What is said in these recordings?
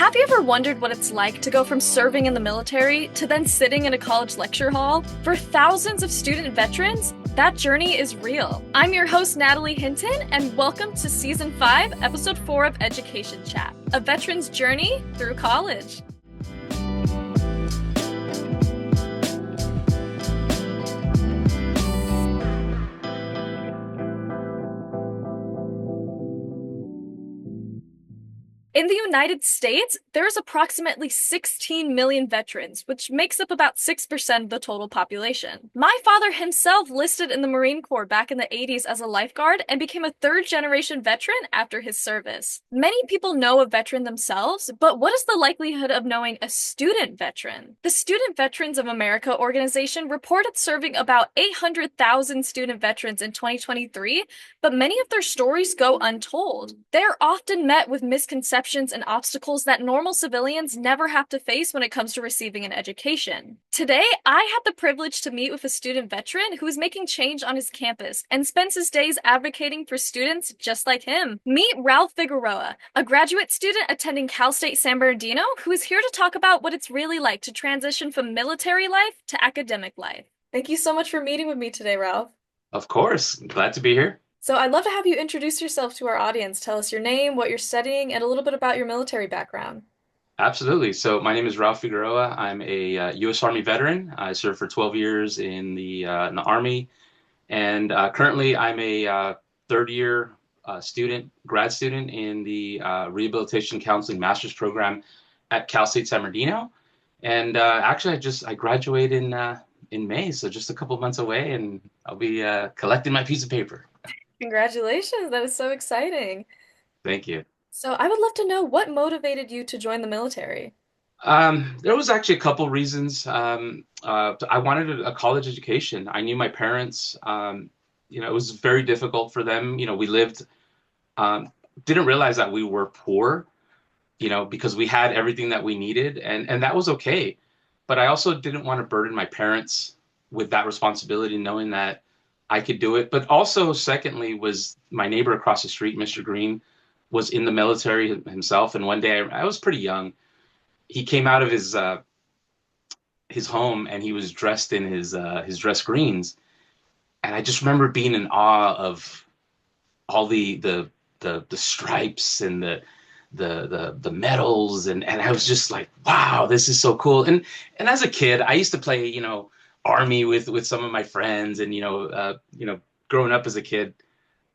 Have you ever wondered what it's like to go from serving in the military to then sitting in a college lecture hall? For thousands of student veterans, that journey is real. I'm your host, Natalie Hinton, and welcome to Season 5, Episode 4 of Education Chat, a veteran's journey through college. In the United States, there's approximately 16 million veterans, which makes up about 6% of the total population. My father himself listed in the Marine Corps back in the 80s as a lifeguard and became a third-generation veteran after his service. Many people know a veteran themselves, but what is the likelihood of knowing a student veteran? The Student Veterans of America organization reported serving about 800,000 student veterans in 2023, but many of their stories go untold. They're often met with misconceptions and obstacles that normal civilians never have to face when it comes to receiving an education. Today, I had the privilege to meet with a student veteran who is making change on his campus and spends his days advocating for students just like him. Meet Ralph Figueroa, a graduate student attending Cal State San Bernardino, who is here to talk about what it's really like to transition from military life to academic life. Thank you so much for meeting with me today, Ralph. Of course. Glad to be here. So I'd love to have you introduce yourself to our audience. Tell us your name, what you're studying, and a little bit about your military background. Absolutely. So my name is Ralph Figueroa. I'm a U.S. Army veteran. I served for 12 years in the Army, and currently I'm a third year grad student in the Rehabilitation Counseling Master's Program at Cal State San Bernardino. And actually, I graduated in May, so just a couple months away, and I'll be collecting my piece of paper. Congratulations, that is so exciting. Thank you. So I would love to know what motivated you to join the military. There was actually a couple reasons. I wanted a college education. I knew my parents, it was very difficult for them. We lived, didn't realize that we were poor, because we had everything that we needed, and that was okay. But I also didn't want to burden my parents with that responsibility, knowing that I could do it. But also, secondly, was my neighbor across the street, Mr. Green, was in the military himself. And one day, I was pretty young. He came out of his home, and he was dressed in his dress greens. And I just remember being in awe of all the stripes and the medals, and I was just like, wow, this is so cool. And as a kid, I used to play, Army with some of my friends, and growing up as a kid,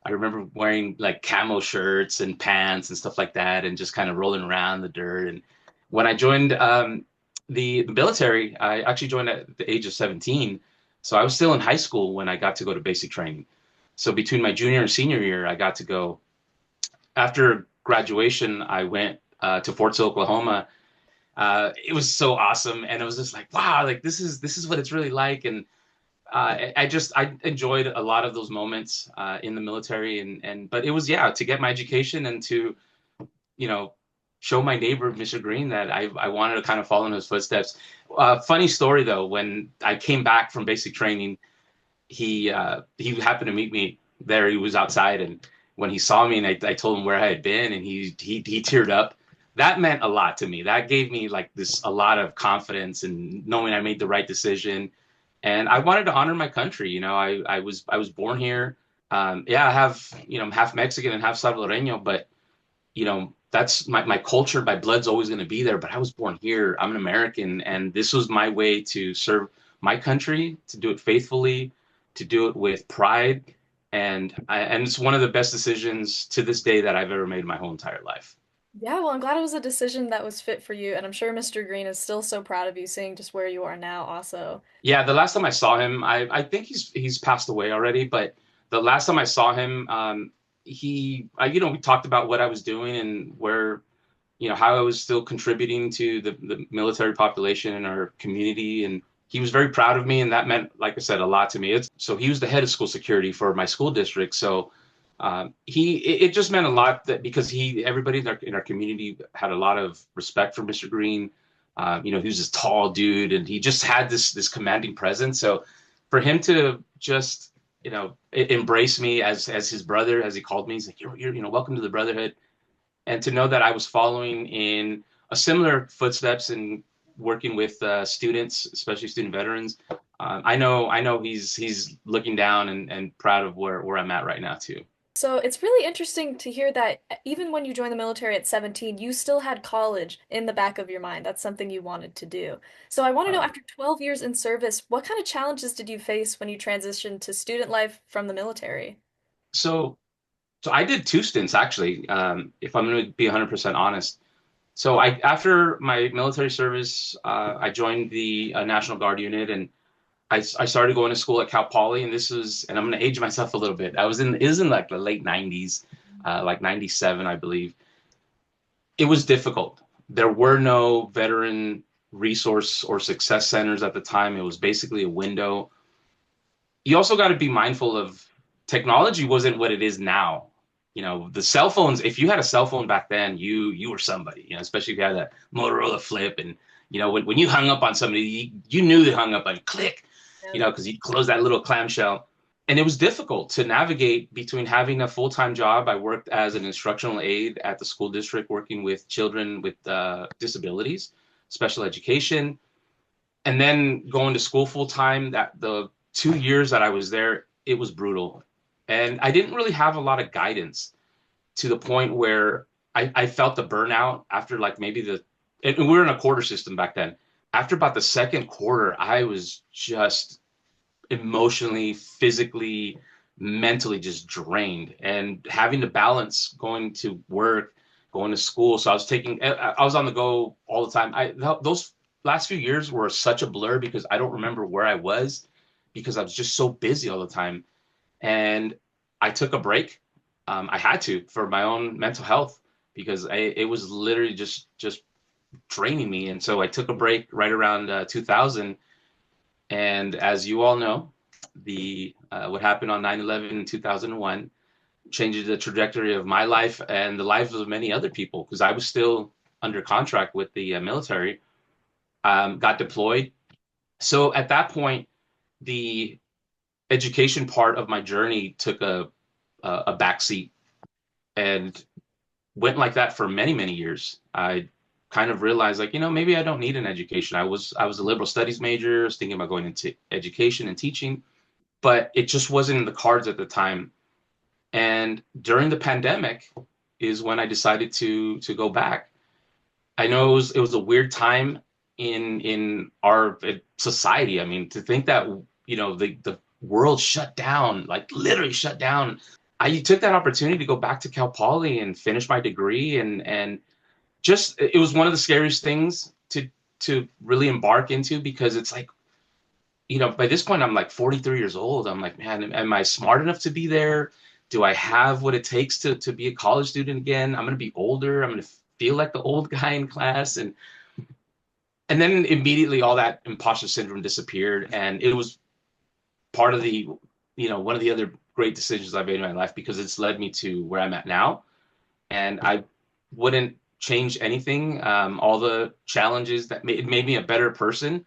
I remember wearing like camo shirts and pants and stuff like that, and just kind of rolling around in the dirt. And when I joined the military, I actually joined at the age of 17, so I was still in high school when I got to go to basic training. So between my junior and senior year, I got to go. After graduation, I went to Fort Sill, Oklahoma. It was so awesome, and it was just like, wow, like this is what it's really like. And I enjoyed a lot of those moments in the military, but it was, to get my education and to show my neighbor, Mr. Green, that I wanted to kind of follow in his footsteps. Funny story though, when I came back from basic training, he happened to meet me there. He was outside, and when he saw me and I told him where I had been, and he teared up. That meant a lot to me. That gave me a lot of confidence in knowing I made the right decision. And I wanted to honor my country. I was born here. I have, I'm half Mexican and half Salvadoreño, but, that's my culture. My blood's always going to be there, but I was born here. I'm an American, and this was my way to serve my country, to do it faithfully, to do it with pride. And it's one of the best decisions to this day that I've ever made in my whole entire life. Yeah, well, I'm glad it was a decision that was fit for you, and I'm sure Mr. Green is still so proud of you seeing just where you are now also. Yeah, the last time I saw him, I think he's passed away already, but the last time I saw him, we talked about what I was doing and where, how I was still contributing to the military population in our community. And he was very proud of me, and that meant, like I said, a lot to me. So he was the head of school security for my school district. So it just meant a lot that because everybody in our community had a lot of respect for Mr. Green. He was this tall dude, and he just had this commanding presence. So for him to just embrace me as his brother, as he called me, he's like, you're welcome to the brotherhood, and to know that I was following in a similar footsteps in working with students, especially student veterans. I know he's looking down and proud of where I'm at right now too. So it's really interesting to hear that even when you joined the military at 17, you still had college in the back of your mind. That's something you wanted to do. So I want to know, Um, after 12 years in service, what kind of challenges did you face when you transitioned to student life from the military? so so I did two stints actually. If I'm going to be 100% honest. So I after my military service, I joined the National Guard unit, and I started going to school at Cal Poly, and this was, and I'm going to age myself a little bit. It was in like the late 90s, like 97, I believe. It was difficult. There were no veteran resource or success centers at the time. It was basically a window. You also got to be mindful of technology wasn't what it is now. You know, the cell phones, if you had a cell phone back then, you were somebody, you know, especially if you had that Motorola flip. And, you know, when you hung up on somebody, you knew they hung up on click, you Yeah. know, because you close that little clamshell. And it was difficult to navigate between having a full-time job. I worked as an instructional aide at the school district, working with children with disabilities, special education, and then going to school full time. That the 2 years that I was there, it was brutal, and I didn't really have a lot of guidance to the point where I felt the burnout after like maybe and we were in a quarter system back then. After about the second quarter, I was just emotionally, physically, mentally just drained, and having to balance going to work, going to school. So I was on the go all the time. Those last few years were such a blur because I don't remember where I was because I was just so busy all the time. And I took a break. I had to for my own mental health because it was literally just draining me. And so I took a break right around 2000. And as you all know, the what happened on 9/11 in 2001 changed the trajectory of my life and the lives of many other people because I was still under contract with the military, got deployed. So at that point, the education part of my journey took a back seat and went like that for many years. I kind of realized like, you know, maybe I don't need an education. I was a liberal studies major, I was thinking about going into education and teaching, but it just wasn't in the cards at the time. And during the pandemic is when I decided to go back. I know it was a weird time in our society. I mean, to think that, you know, the world shut down, like literally shut down. I took that opportunity to go back to Cal Poly and finish my degree, and just it was one of the scariest things to really embark into because it's like, you know, by this point I'm like 43 years old. I'm like, man, am I smart enough to be there? Do I have what it takes to be a college student again? I'm going to be older. I'm going to feel like the old guy in class. And then immediately all that imposter syndrome disappeared. And it was part of one of the other great decisions I've made in my life because it's led me to where I'm at now. And I wouldn't change anything. All the challenges it made me a better person,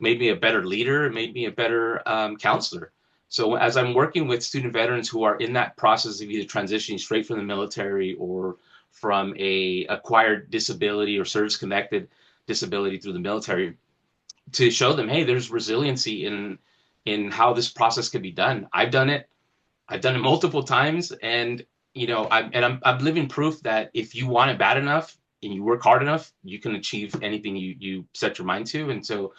made me a better leader, made me a better counselor. So as I'm working with student veterans who are in that process of either transitioning straight from the military or from a acquired disability or service connected disability through the military, to show them, hey, there's resiliency in how this process can be done. I've done it. I've done it multiple times, and you know, I'm living proof that if you want it bad enough and you work hard enough, you can achieve anything you set your mind to. And so,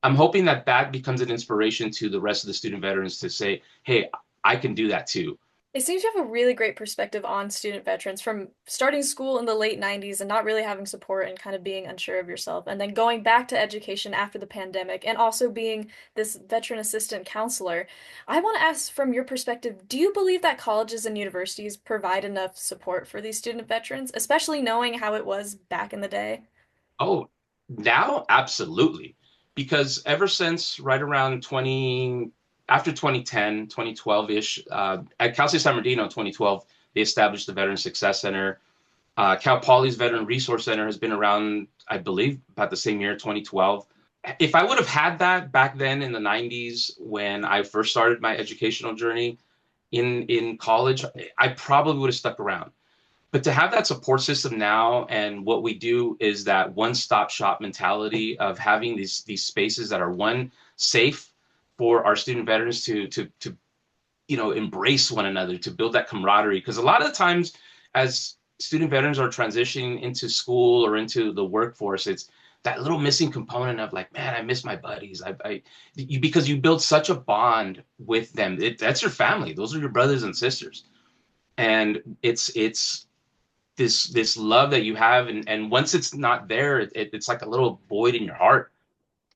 I'm hoping that that becomes an inspiration to the rest of the student veterans to say, hey, I can do that too. It seems you have a really great perspective on student veterans from starting school in the late 90s and not really having support and kind of being unsure of yourself, and then going back to education after the pandemic and also being this veteran assistant counselor. I want to ask from your perspective, do you believe that colleges and universities provide enough support for these student veterans, especially knowing how it was back in the day? Oh, now absolutely. Because ever since right around after 2010, 2012-ish, at Cal State San Bernardino 2012, they established the Veteran Success Center. Cal Poly's Veteran Resource Center has been around, I believe, about the same year, 2012. If I would have had that back then in the 90s when I first started my educational journey in college, I probably would have stuck around. But to have that support system now, and what we do is that one-stop shop mentality of having these spaces that are one safe for our student veterans to embrace one another, to build that camaraderie. Because a lot of the times, as student veterans are transitioning into school or into the workforce, it's that little missing component of like, man, I miss my buddies. Because you build such a bond with them. That's your family. Those are your brothers and sisters, and it's this love that you have, and once it's not there, it's like a little void in your heart.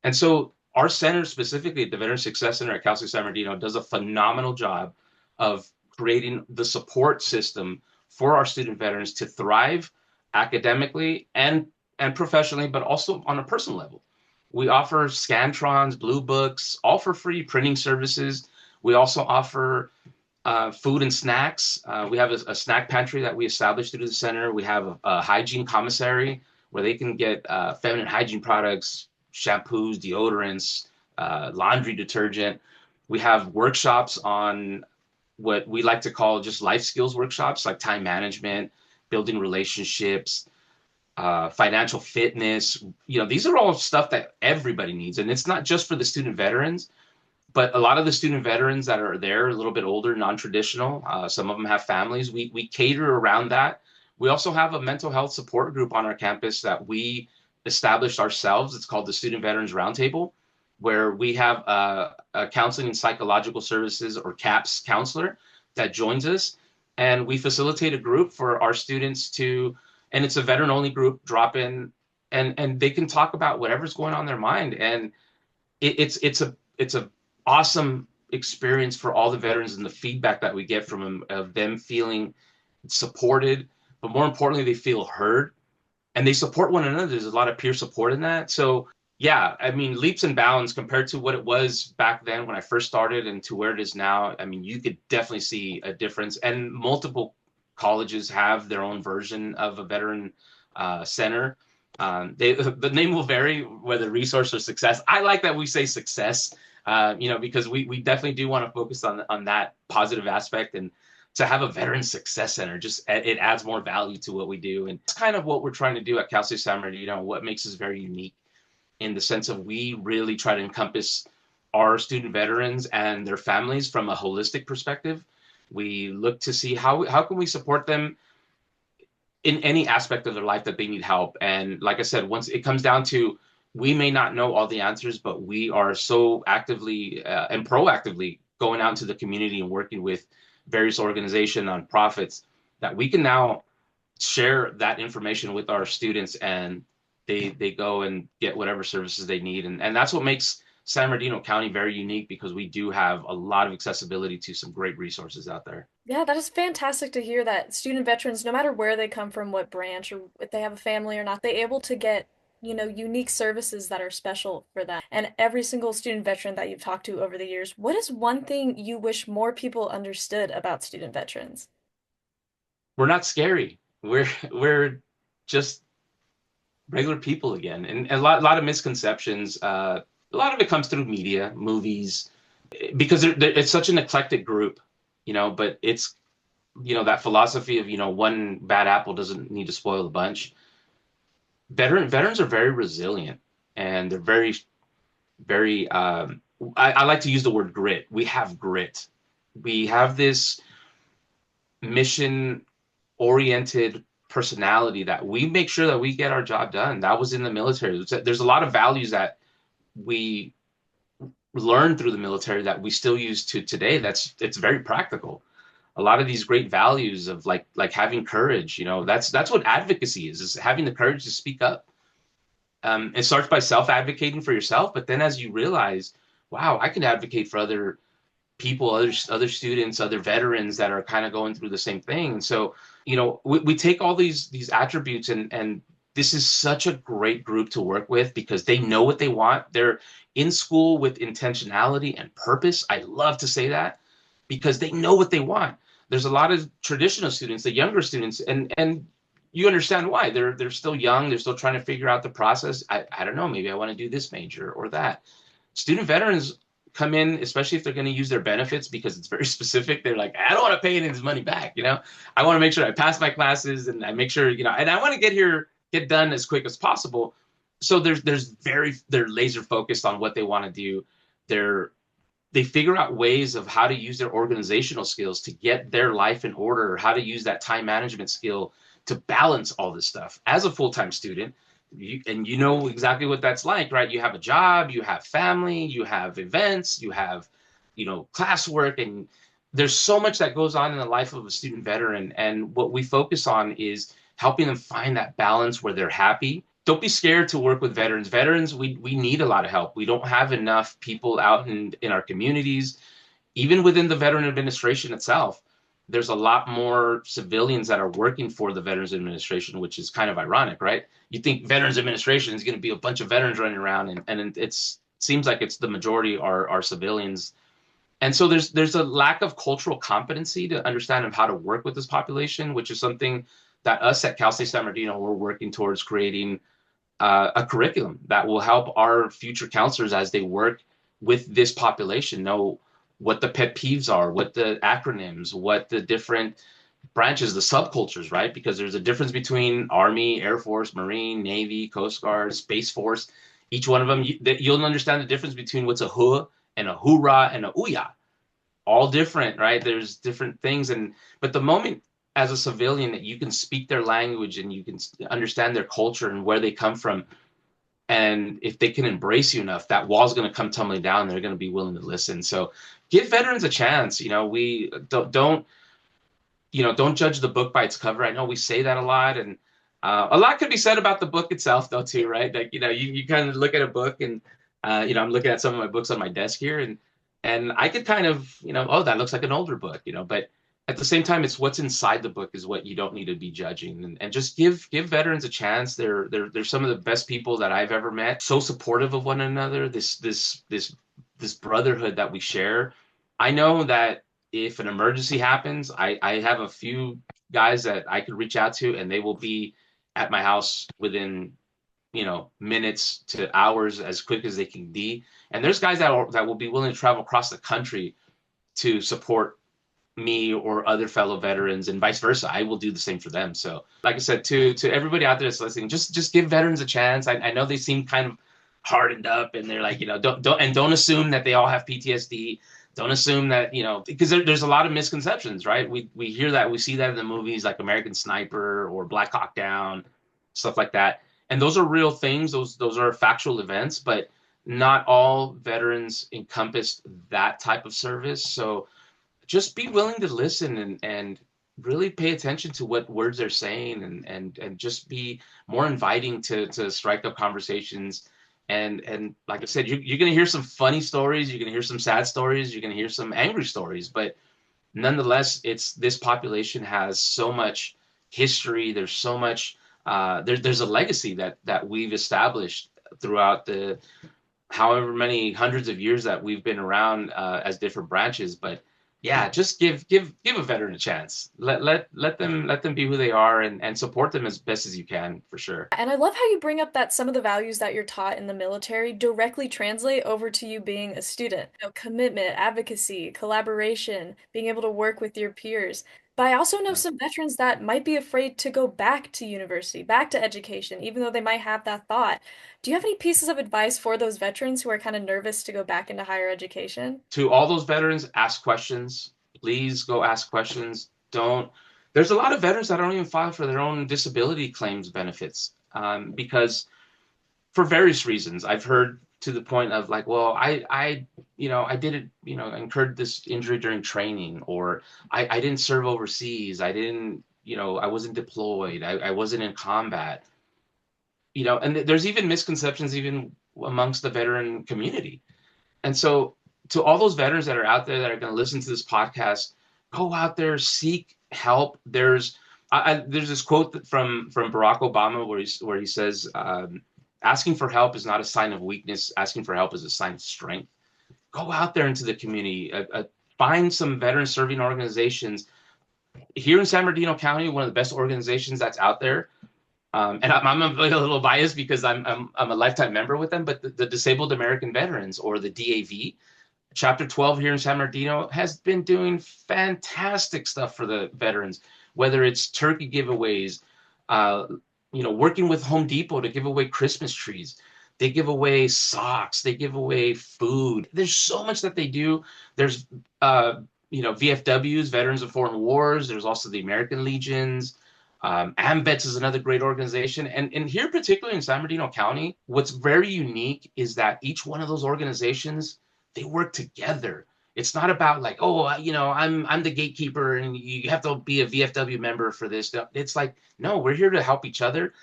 And so our center, specifically at the Veteran Success Center at Cal State San Bernardino, does a phenomenal job of creating the support system for our student veterans to thrive academically and professionally, but also on a personal level. We offer Scantrons, Blue Books, all for free printing services. We also offer food and snacks. We have a snack pantry that we established through the center. We have a hygiene commissary where they can get feminine hygiene products, shampoos, deodorants, laundry detergent. We have workshops on what we like to call just life skills workshops, like time management, building relationships, financial fitness. These are all stuff that everybody needs. And it's not just for the student veterans, but a lot of the student veterans that are there, a little bit older, non-traditional, some of them have families. We cater around that. We also have a mental health support group on our campus that we established ourselves. It's called the Student Veterans Roundtable, where we have a counseling and psychological services, or CAPS counselor, that joins us. And we facilitate a group for our students and it's a veteran-only group, drop in, and they can talk about whatever's going on in their mind. And it's a awesome experience for all the veterans, and the feedback that we get from them, of them feeling supported, but more importantly, they feel heard, and they support one another. There's a lot of peer support in that. So yeah, I mean, leaps and bounds compared to what it was back then when I first started and to where it is now. I mean, you could definitely see a difference, and multiple colleges have their own version of a veteran center. The name will vary, whether resource or success. I like that we say success, because we definitely do want to focus on that positive aspect, and to have a veteran success center, just it adds more value to what we do. And it's kind of what we're trying to do at Cal State San Bernardino, what makes us very unique, in the sense of we really try to encompass our student veterans and their families from a holistic perspective. We look to see how can we support them in any aspect of their life that they need help. And like I said, once it comes down to, we may not know all the answers, but we are so actively and proactively going out into the community and working with various organizations, nonprofits, that we can now share that information with our students, and they go and get whatever services they need. And that's what makes San Bernardino County very unique, because we do have a lot of accessibility to some great resources out there. Yeah, that is fantastic to hear that student veterans, no matter where they come from, what branch, or if they have a family or not, they able to get, unique services that are special for them. And every single student veteran that you've talked to over the years, what is one thing you wish more people understood about student veterans? We're not scary. We're just regular people again, and a lot of misconceptions. A lot of it comes through media, movies, because it's such an eclectic group, but it's, that philosophy of, one bad apple doesn't need to spoil the bunch. Veterans are very resilient, and they're very, very, I like to use the word grit. We have grit. We have this mission oriented personality that we make sure that we get our job done. That was in the military. There's a lot of values that we learned through the military that we still use to today. It's very practical. A lot of these great values of like having courage, that's what advocacy is having the courage to speak up. It starts by self-advocating for yourself, but then as you realize, wow, I can advocate for other people, other students, other veterans that are kind of going through the same thing. And so, we take all these attributes, and this is such a great group to work with, because they know what they want. They're in school with intentionality and purpose. I love to say that, because they know what they want. There's a lot of traditional students, the younger students, and you understand why. They're still young. They're still trying to figure out the process. I don't know, maybe I want to do this major or that. Student veterans come in, especially if they're going to use their benefits because it's very specific. They're like, I don't want to pay any of this money back. I want to make sure I pass my classes and I make sure, and I want to get done as quick as possible. So they're laser focused on what they want to do. They're they figure out ways of how to use their organizational skills to get their life in order, how to use that time management skill to balance all this stuff. As a full-time student, you know exactly what that's like, right? You have a job, you have family, you have events, you have, classwork, and there's so much that goes on in the life of a student veteran. And what we focus on is helping them find that balance where they're happy. Don't be scared to work with veterans. Veterans, we need a lot of help. We don't have enough people out in our communities, even within the Veteran Administration itself. There's a lot more civilians that are working for the Veterans Administration, which is kind of ironic, right? You think Veterans Administration is going to be a bunch of veterans running around, and seems like it's the majority are civilians. And so there's a lack of cultural competency to understand of how to work with this population, which is something that us at Cal State San Bernardino, we're working towards creating a curriculum that will help our future counselors as they work with this population know what the pet peeves are, what the acronyms, what the different branches, the subcultures, right? Because there's a difference between Army, Air Force, Marine, Navy, Coast Guard, Space Force. Each one of them, you'll understand the difference between what's a huh and a hoorah and a ooyah. All different, right? There's different things. But the moment as a civilian that you can speak their language and you can understand their culture and where they come from, and if they can embrace you enough, that wall's going to come tumbling down. They're going to be willing to listen. So give veterans a chance. We don't judge the book by its cover. I know we say that a lot, and a lot could be said about the book itself, though, too, right? Like, you kind of look at a book, and I'm looking at some of my books on my desk here, and I could kind of, oh, that looks like an older book, but at the same time, it's what's inside the book is what you don't need to be judging, and just give veterans a chance. They're some of the best people that I've ever met. So supportive of one another. This brotherhood that we share. I know that if an emergency happens, I have a few guys that I could reach out to, and they will be at my house within minutes to hours, as quick as they can be. And there's guys that will be willing to travel across the country to support me or other fellow veterans, and vice versa. I will do the same for them. So like I said, to everybody out there that's listening, just give veterans a chance. I know they seem kind of hardened up, and they're like, don't assume that they all have PTSD. Don't assume that, because there's a lot of misconceptions, right? We hear that, we see that in the movies like American Sniper or Black Hawk Down, stuff like that. And those are real things. Those are factual events, but not all veterans encompass that type of service. So just be willing to listen and really pay attention to what words they're saying, and just be more inviting to strike up conversations. And like I said, you're going to hear some funny stories, you're going to hear some sad stories, you're going to hear some angry stories, but nonetheless, this population has so much history. There's so much, there's a legacy that we've established throughout the however many hundreds of years that we've been around as different branches. But yeah, just give a veteran a chance. Let them be who they are, and support them as best as you can, for sure. And I love how you bring up that some of the values that you're taught in the military directly translate over to you being a student. Commitment, advocacy, collaboration, being able to work with your peers. But I also know some veterans that might be afraid to go back to university, back to education, even though they might have that thought. Do you have any pieces of advice for those veterans who are kind of nervous to go back into higher education? To all those veterans, ask questions. Please go ask questions. Don't. There's a lot of veterans that don't even file for their own disability claims benefits, because for various reasons. I've heard to the point of like, well, I didn't, incurred this injury during training, or I didn't serve overseas. I didn't, I wasn't deployed. I wasn't in combat. And there's even misconceptions even amongst the veteran community. And so to all those veterans that are out there that are going to listen to this podcast, go out there, seek help. There's this quote from Barack Obama where he says, asking for help is not a sign of weakness. Asking for help is a sign of strength. Go out there into the community. Find some veteran serving organizations. Here in San Bernardino County, one of the best organizations that's out there, and I'm a little biased because I'm a lifetime member with them, but the Disabled American Veterans, or the DAV, Chapter 12 here in San Bernardino has been doing fantastic stuff for the veterans, whether it's turkey giveaways, uh, working with Home Depot to give away Christmas trees. They give away socks. They give away food. There's so much that they do. There's, VFWs, Veterans of Foreign Wars. There's also the American Legions. AMVETS is another great organization. And here, particularly in San Bernardino County, what's very unique is that each one of those organizations, they work together. It's not about like, oh, I'm the gatekeeper and you have to be a VFW member for this. It's like, no, we're here to help each other.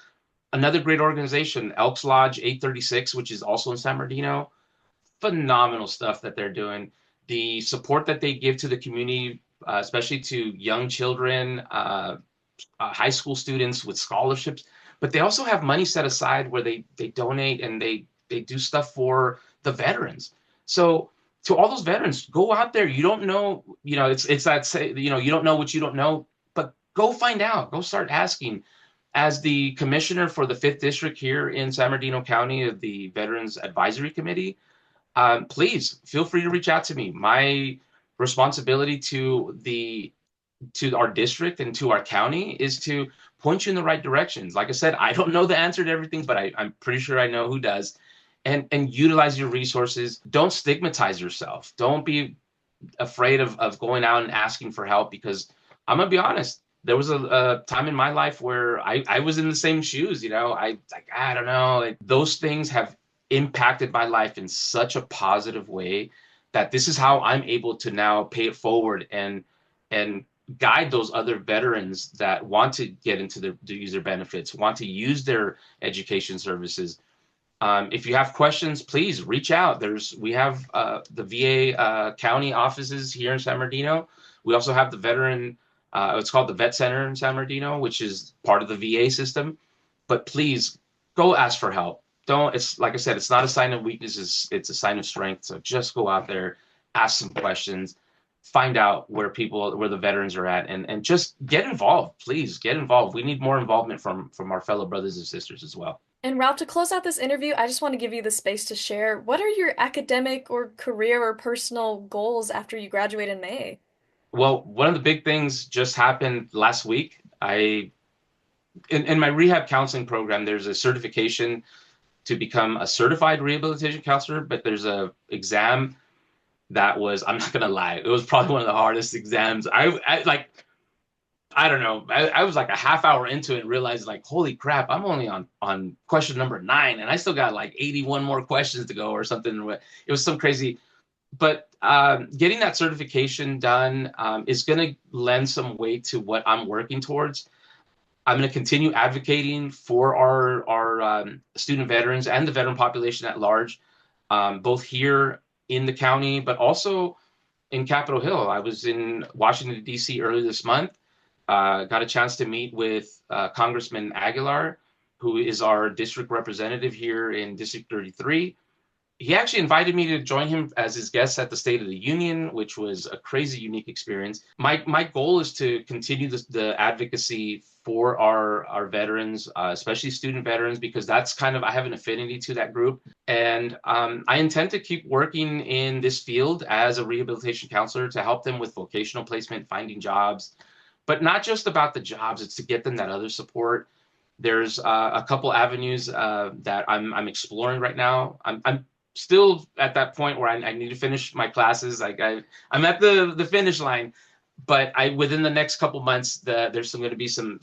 Another great organization, Elks Lodge 836, which is also in San Bernardino, phenomenal stuff that they're doing. The support that they give to the community, especially to young children, high school students with scholarships, but they also have money set aside where they donate and they do stuff for the veterans. So to all those veterans, go out there. You don't know, it's that say, you don't know what you don't know, but go find out. Go start asking. As the commissioner for the Fifth District here in San Bernardino County of the Veterans Advisory Committee, please feel free to reach out to me. My responsibility to our district and to our county is to point you in the right directions. Like I said, I don't know the answer to everything, but I'm pretty sure I know who does. And utilize your resources. Don't stigmatize yourself. Don't be afraid of going out and asking for help, because I'm gonna be honest. There was a time in my life where I was in the same shoes. I don't know. Like, those things have impacted my life in such a positive way that this is how I'm able to now pay it forward and guide those other veterans that want to get into the user benefits, want to use their education services. If you have questions, please reach out. We have the VA county offices here in San Bernardino. We also have the veteran, it's called the Vet Center in San Bernardino, which is part of the VA system. But please go ask for help. Don't, it's like I said, it's not a sign of weakness, it's a sign of strength. So just go out there, ask some questions, find out where the veterans are at, and just get involved. Please get involved. We need more involvement from our fellow brothers and sisters as well. And Ralph, to close out this interview, I just want to give you the space to share what are your academic or career or personal goals after you graduate in May? Well, one of the big things just happened last week. In my rehab counseling program, there's a certification to become a certified rehabilitation counselor, but there's a exam that was, I'm not gonna lie, it was probably one of the hardest exams. I don't know. I was like a half hour into it and realized, like, holy crap, I'm only on question number 9 and I still got like 81 more questions to go or something. It was some crazy, but getting that certification done is going to lend some weight to what I'm working towards. I'm going to continue advocating for our student veterans and the veteran population at large, both here in the county, but also in Capitol Hill. I was in Washington, D.C. earlier this month. Got a chance to meet with Congressman Aguilar, who is our district representative here in District 33. He actually invited me to join him as his guest at the State of the Union, which was a crazy, unique experience. My goal is to continue the advocacy for our veterans, especially student veterans, because that's kind of, I have an affinity to that group. And I intend to keep working in this field as a rehabilitation counselor to help them with vocational placement, finding jobs, but not just about the jobs. It's to get them that other support. There's a couple avenues that I'm exploring right now. I'm still at that point where I need to finish my classes. I'm at the finish line, but within the next couple months, there's going to be some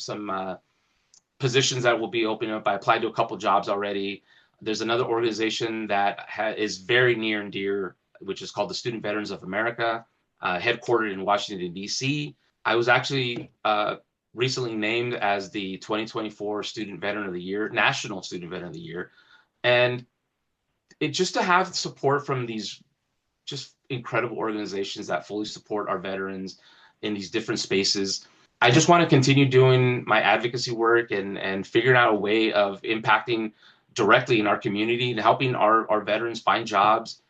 positions that will be opening up. I applied to a couple jobs already. There's another organization that is very near and dear, which is called the Student Veterans of America, headquartered in Washington, D.C. I was actually recently named as the 2024 Student Veteran of the Year, National Student Veteran of the Year. And just to have support from these just incredible organizations that fully support our veterans in these different spaces. I just want to continue doing my advocacy work and figuring out a way of impacting directly in our community and helping our veterans find jobs,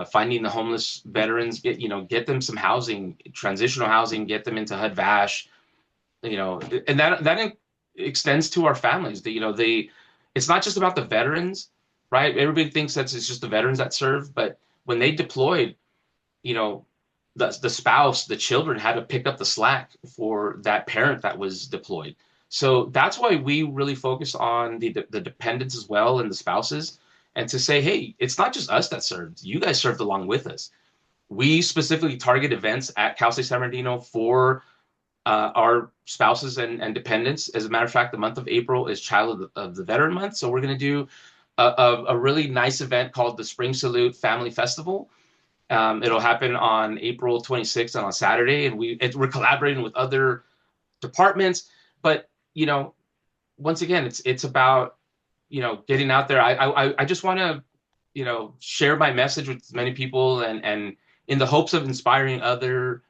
finding the homeless veterans, get them some housing, transitional housing, get them into HUD VASH, and that extends to our families. It's not just about the veterans, right? Everybody thinks that it's just the veterans that serve, but when they deployed, you know, the spouse, the children had to pick up the slack for that parent that was deployed. So that's why we really focus on the dependents as well and the spouses, and to say, hey, it's not just us that served. You guys served along with us. We specifically target events at Cal State San Bernardino for our spouses and dependents. As a matter of fact, the month of April is Child of the Veteran Month, so we're going to do a really nice event called the Spring Salute Family Festival. It'll happen on April 26th and on Saturday, and we're collaborating with other departments. But once again, it's about getting out there. I just want to share my message with as many people, and in the hopes of inspiring other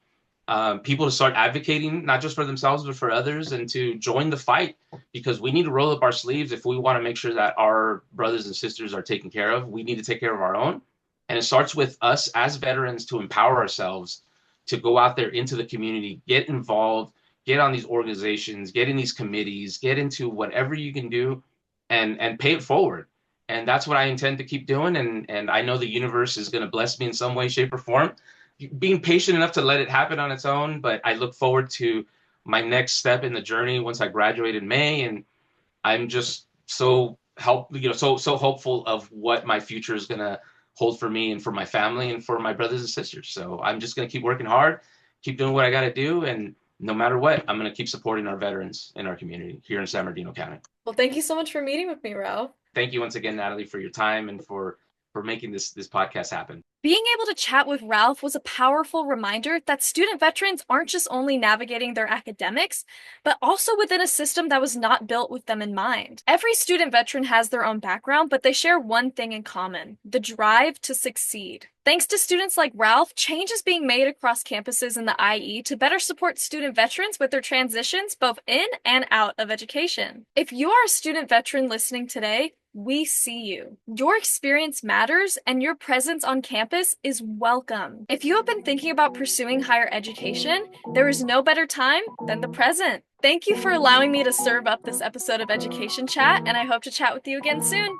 people to start advocating not just for themselves but for others, and to join the fight, because we need to roll up our sleeves if we want to make sure that our brothers and sisters are taken care of. We need to take care of our own, and it starts with us as veterans to empower ourselves to go out there into the community, get involved, get on these organizations, get in these committees, get into whatever you can do, and pay it forward. And that's what I intend to keep doing. And I know the universe is going to bless me in some way, shape, or form. Being patient enough to let it happen on its own, but I look forward to my next step in the journey once I graduate in May, and I'm just so hopeful of what my future is going to hold for me and for my family and for my brothers and sisters. So I'm just going to keep working hard, keep doing what I got to do, and no matter what, I'm going to keep supporting our veterans in our community here in San Bernardino County. Well, thank you so much for meeting with me, Ralph. Thank you once again, Natalie, for your time and for making this podcast happen. Being able to chat with Ralph was a powerful reminder that student veterans aren't just only navigating their academics, but also within a system that was not built with them in mind. Every student veteran has their own background, but they share one thing in common: the drive to succeed. Thanks to students like Ralph, change is being made across campuses in the IE to better support student veterans with their transitions both in and out of education. If you are a student veteran listening today, we see you. Your experience matters, and your presence on campus is welcome. If you have been thinking about pursuing higher education, there is no better time than the present. Thank you for allowing me to serve up this episode of Education Chat, and I hope to chat with you again soon.